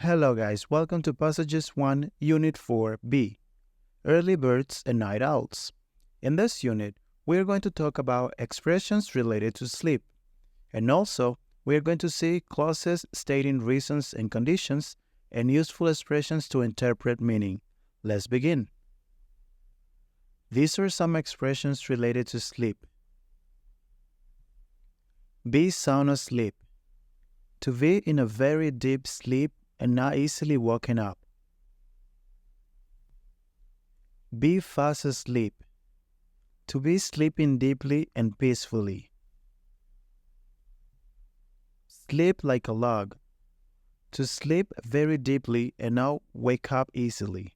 Hello guys, welcome to Passages 1, Unit 4b, Early Birds and Night Owls. In this unit, we are going to talk about expressions related to sleep. And also, we are going to see clauses stating reasons and conditions and useful expressions to interpret meaning. Let's begin. These are some expressions related to sleep. Be sound asleep. To be in a very deep sleep and not easily woken up. Be fast asleep. To be sleeping deeply and peacefully. Sleep like a log. To sleep very deeply and not wake up easily.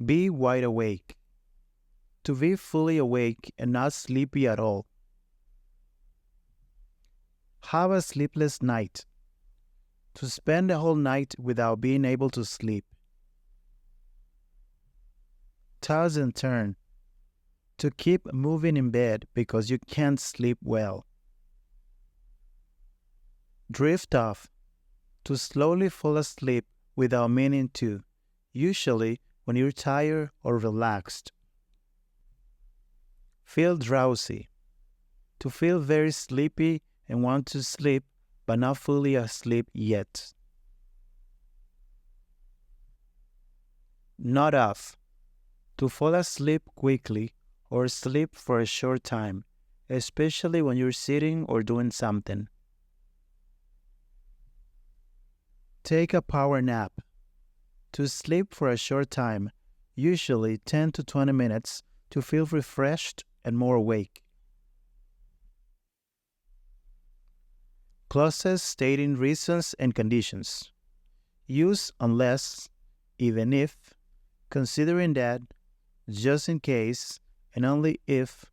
Be wide awake. To be fully awake and not sleepy at all. Have a sleepless night. To spend the whole night without being able to sleep. Toss and turn. To keep moving in bed because you can't sleep well. Drift off. To slowly fall asleep without meaning to, usually when you're tired or relaxed. Feel drowsy. To feel very sleepy and want to sleep but not fully asleep yet. Nod off. To fall asleep quickly or sleep for a short time, especially when you're sitting or doing something. Take a power nap. To sleep for a short time, usually 10 to 20 minutes, to feel refreshed and more awake. Clauses stating reasons and conditions. Use unless, even if, considering that, just in case, and only if,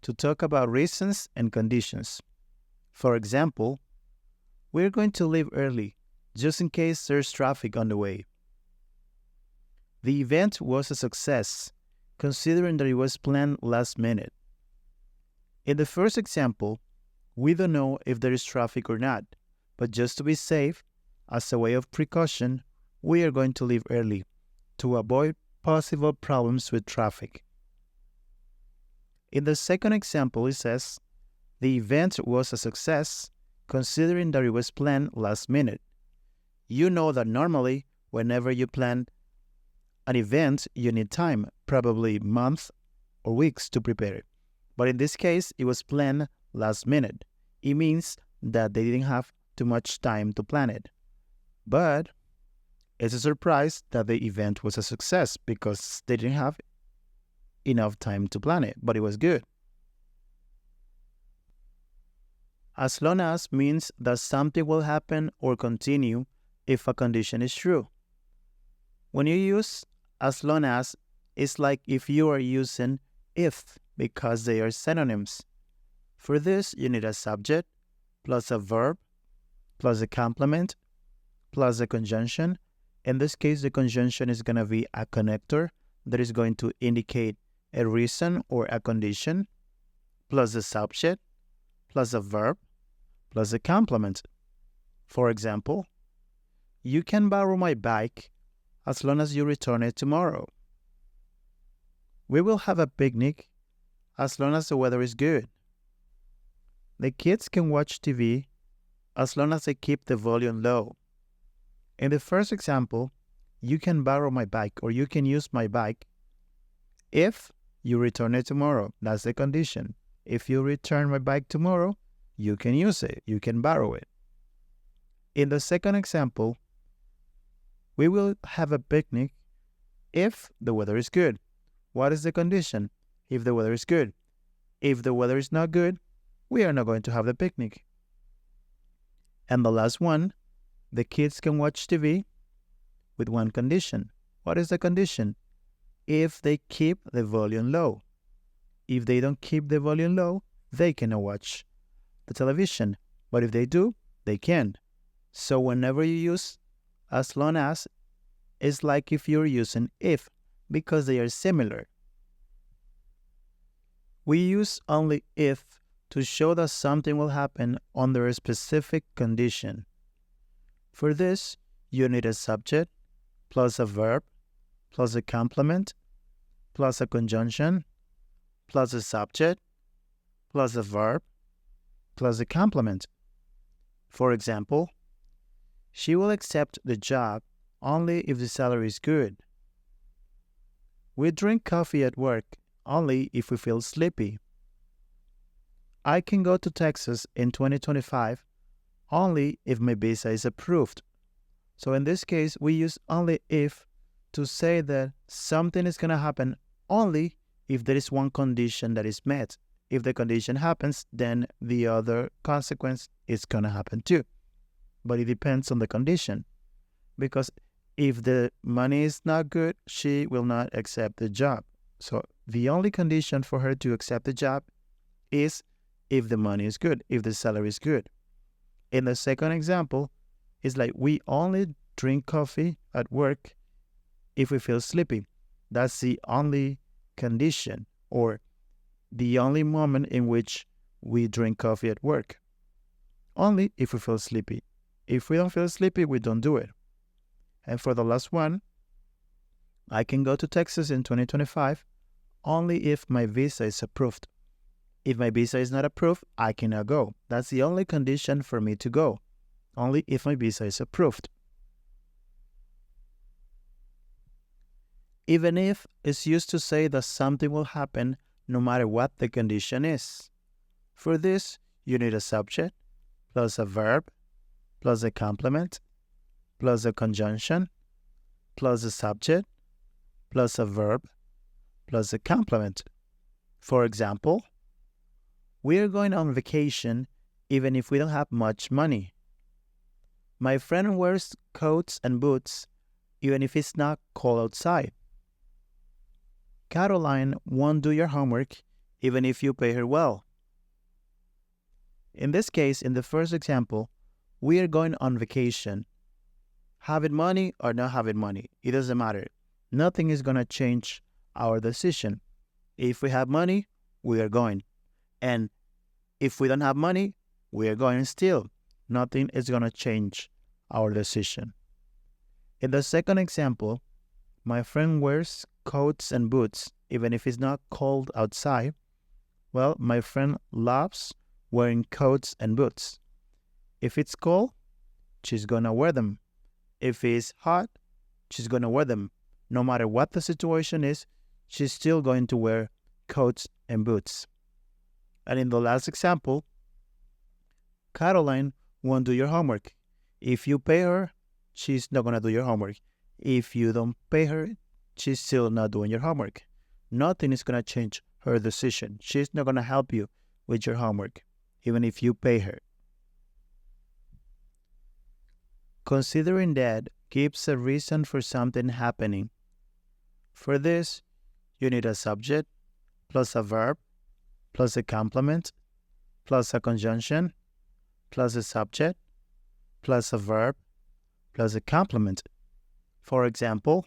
to talk about reasons and conditions. For example, we're going to leave early, just in case there's traffic on the way. The event was a success, considering that it was planned last minute. In the first example, we don't know if there is traffic or not, but just to be safe, as a way of precaution, we are going to leave early to avoid possible problems with traffic. In the second example, it says, the event was a success, considering that it was planned last minute. You know that normally, whenever you plan an event, you need time, probably months or weeks to prepare it. But in this case, it was planned last minute. It means that they didn't have too much time to plan it. But it's a surprise that the event was a success because they didn't have enough time to plan it, but it was good. As long as means that something will happen or continue if a condition is true. When you use as long as, it's like if you are using if because they are synonyms. For this, you need a subject, plus a verb, plus a complement, plus a conjunction. In this case, the conjunction is going to be a connector that is going to indicate a reason or a condition, plus the subject, plus a verb, plus a complement. For example, you can borrow my bike as long as you return it tomorrow. We will have a picnic as long as the weather is good. The kids can watch TV as long as they keep the volume low. In the first example, you can borrow my bike or you can use my bike if you return it tomorrow. That's the condition. If you return my bike tomorrow, you can use it. You can borrow it. In the second example, we will have a picnic if the weather is good. What is the condition? If the weather is good. If the weather is not good, we are not going to have the picnic. And the last one, the kids can watch TV with one condition. What is the condition? If they keep the volume low. If they don't keep the volume low, they cannot watch the television. But if they do, they can. So whenever you use as long as, it's like if you're using if, because they are similar. We use only if to show that something will happen under a specific condition. For this, you need a subject plus a verb plus a complement plus a conjunction plus a subject plus a verb plus a complement. For example, she will accept the job only if the salary is good. We drink coffee at work only if we feel sleepy. I can go to Texas in 2025 only if my visa is approved. So in this case, we use only if to say that something is going to happen only if there is one condition that is met. If the condition happens, then the other consequence is going to happen too. But it depends on the condition. Because if the money is not good, she will not accept the job. So the only condition for her to accept the job is if the money is good, if the salary is good. In the second example, it's like we only drink coffee at work if we feel sleepy. That's the only condition or the only moment in which we drink coffee at work. Only if we feel sleepy. If we don't feel sleepy, we don't do it. And for the last one, I can go to Texas in 2025 only if my visa is approved. If my visa is not approved, I cannot go. That's the only condition for me to go. Only if my visa is approved. Even if is used to say that something will happen no matter what the condition is. For this, you need a subject plus a verb plus a complement plus a conjunction plus a subject plus a verb plus a complement. For example, we are going on vacation even if we don't have much money. My friend wears coats and boots even if it's not cold outside. Caroline won't do your homework even if you pay her well. In this case, in the first example, we are going on vacation. Having money or not having money, it doesn't matter. Nothing is going to change our decision. If we have money, we are going. And if we don't have money, we are going still. Nothing is going to change our decision. In the second example, my friend wears coats and boots even if it's not cold outside. Well, my friend loves wearing coats and boots. If it's cold, she's going to wear them. If it's hot, she's going to wear them. No matter what the situation is, she's still going to wear coats and boots. And in the last example, Caroline won't do your homework. If you pay her, she's not going to do your homework. If you don't pay her, she's still not doing your homework. Nothing is going to change her decision. She's not going to help you with your homework, even if you pay her. Considering that gives a reason for something happening. For this, you need a subject plus a verb plus a complement plus a conjunction plus a subject plus a verb plus a complement. For example,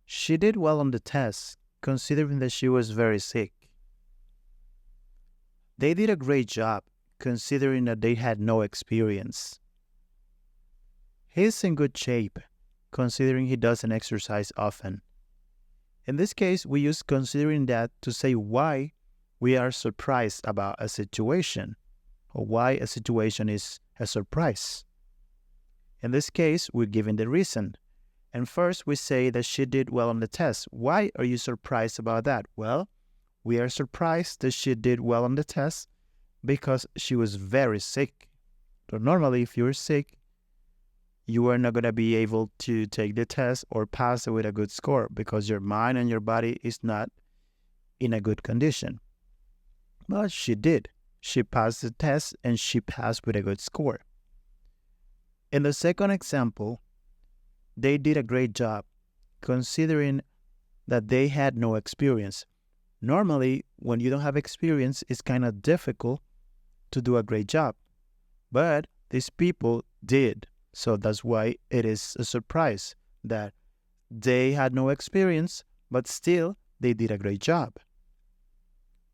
she did well on the test, considering that she was very sick. They did a great job, considering that they had no experience. He's in good shape, considering he doesn't exercise often. In this case, we use considering that to say why we are surprised about a situation, or why a situation is a surprise. In this case, we're giving the reason. And first, we say that she did well on the test. Why are you surprised about that? Well, we are surprised that she did well on the test because she was very sick. So normally, if you're sick, you are not going to be able to take the test or pass it with a good score because your mind and your body is not in a good condition. But she did. She passed the test and she passed with a good score. In the second example, they did a great job, considering that they had no experience. Normally, when you don't have experience, it's kind of difficult to do a great job. But these people did. So that's why it is a surprise that they had no experience, but still they did a great job.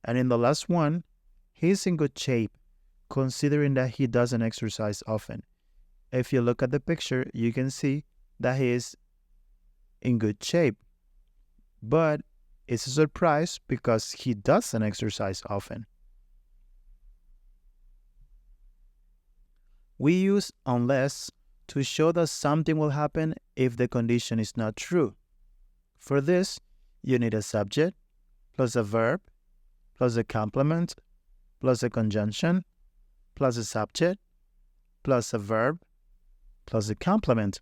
And in the last one, he's in good shape, considering that he doesn't exercise often. if you look at the picture, you can see that he is in good shape. But it's a surprise because he doesn't exercise often. We use unless to show that something will happen if the condition is not true. For this, you need a subject, plus a verb, plus a complement, plus a conjunction, plus a subject, plus a verb, plus a complement.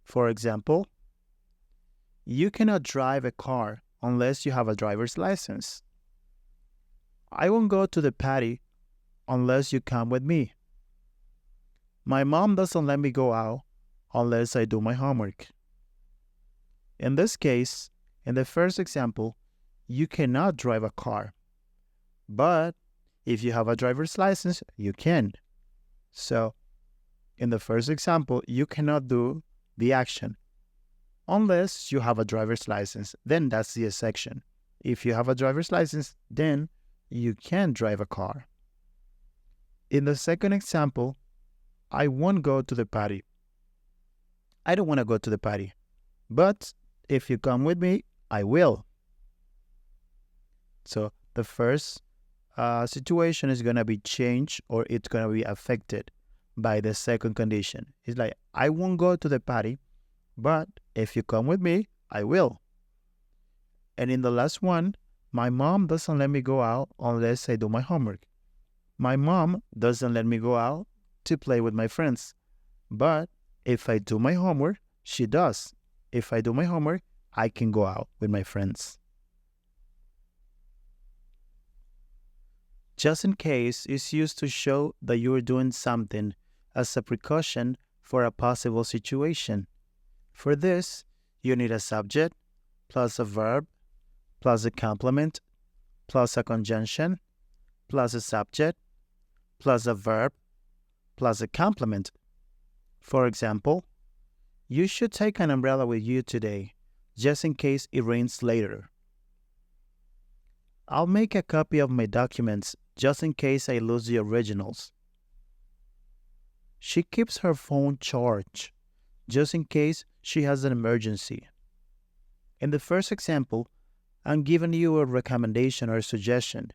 For example, you cannot drive a car unless you have a driver's license. I won't go to the party unless you come with me. My mom doesn't let me go out unless I do my homework. In this case, in the first example, you cannot drive a car. But if you have a driver's license, you can. So, in the first example, you cannot do the action unless you have a driver's license. Then that's the exception. If you have a driver's license, then you can drive a car. In the second example, I won't go to the party. I don't want to go to the party. But if you come with me, I will. So the first situation is going to be changed, or it's going to be affected by the second condition. It's like, I won't go to the party, but if you come with me, I will. And in the last one, my mom doesn't let me go out unless I do my homework. My mom doesn't let me go out to play with my friends. But if I do my homework, she does. If I do my homework, I can go out with my friends. Just in case is used to show that you are doing something as a precaution for a possible situation. For this, you need a subject, plus a verb, plus a complement, plus a conjunction, plus a subject, plus a verb, plus a complement. For example, you should take an umbrella with you today, just in case it rains later. I'll make a copy of my documents just in case I lose the originals. She keeps her phone charged, just in case she has an emergency. In the first example, I'm giving you a recommendation or a suggestion,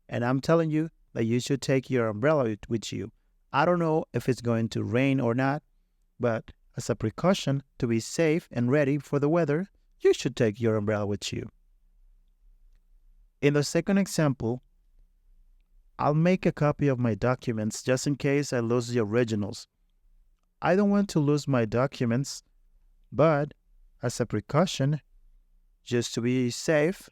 and I'm telling you that you should take your umbrella with you. I don't know if it's going to rain or not, but as a precaution to be safe and ready for the weather, you should take your umbrella with you. In the second example, I'll make a copy of my documents just in case I lose the originals. I don't want to lose my documents, but as a precaution, just to be safe,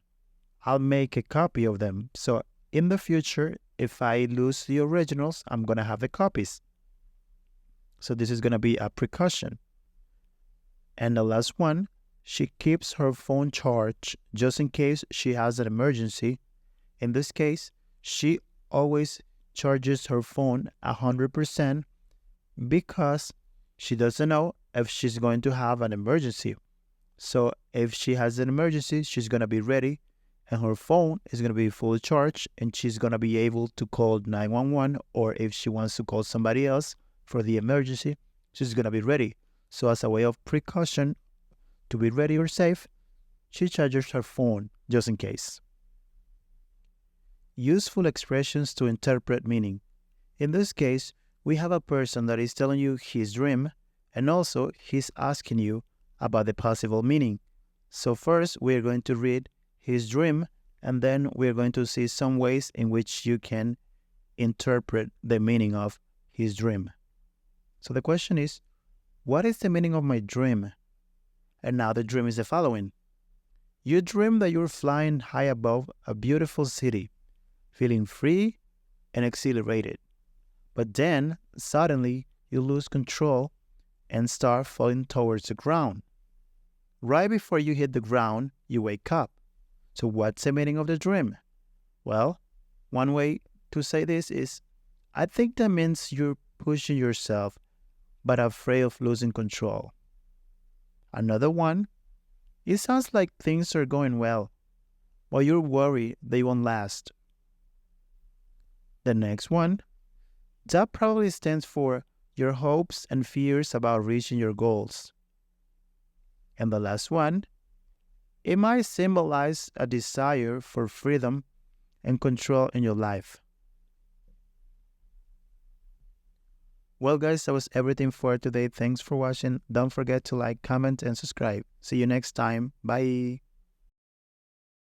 I'll make a copy of them. So in the future, if I lose the originals, I'm going to have the copies. So this is going to be a precaution. And the last one, she keeps her phone charged just in case she has an emergency. In this case, she always charges her phone 100% because she doesn't know if she's going to have an emergency. So if she has an emergency, she's going to be ready and her phone is going to be fully charged and she's going to be able to call 911, or if she wants to call somebody else for the emergency, she's going to be ready. So as a way of precaution to be ready or safe, she charges her phone just in case. Useful expressions to interpret meaning. In this case, we have a person that is telling you his dream, and also he's asking you about the possible meaning. So first, we're going to read his dream, and then we're going to see some ways in which you can interpret the meaning of his dream. So the question is, what is the meaning of my dream? And now the dream is the following. You dream that you're flying high above a beautiful city, feeling free and exhilarated. But then, suddenly, you lose control and start falling towards the ground. Right before you hit the ground, you wake up. So what's the meaning of the dream? Well, one way to say this is, I think that means you're pushing yourself, but afraid of losing control. Another one, it sounds like things are going well, but you're worried they won't last. The next one, that probably stands for your hopes and fears about reaching your goals. And the last one, it might symbolize a desire for freedom and control in your life. Well, guys, that was everything for today. Thanks for watching. Don't forget to like, comment, and subscribe. See you next time. Bye.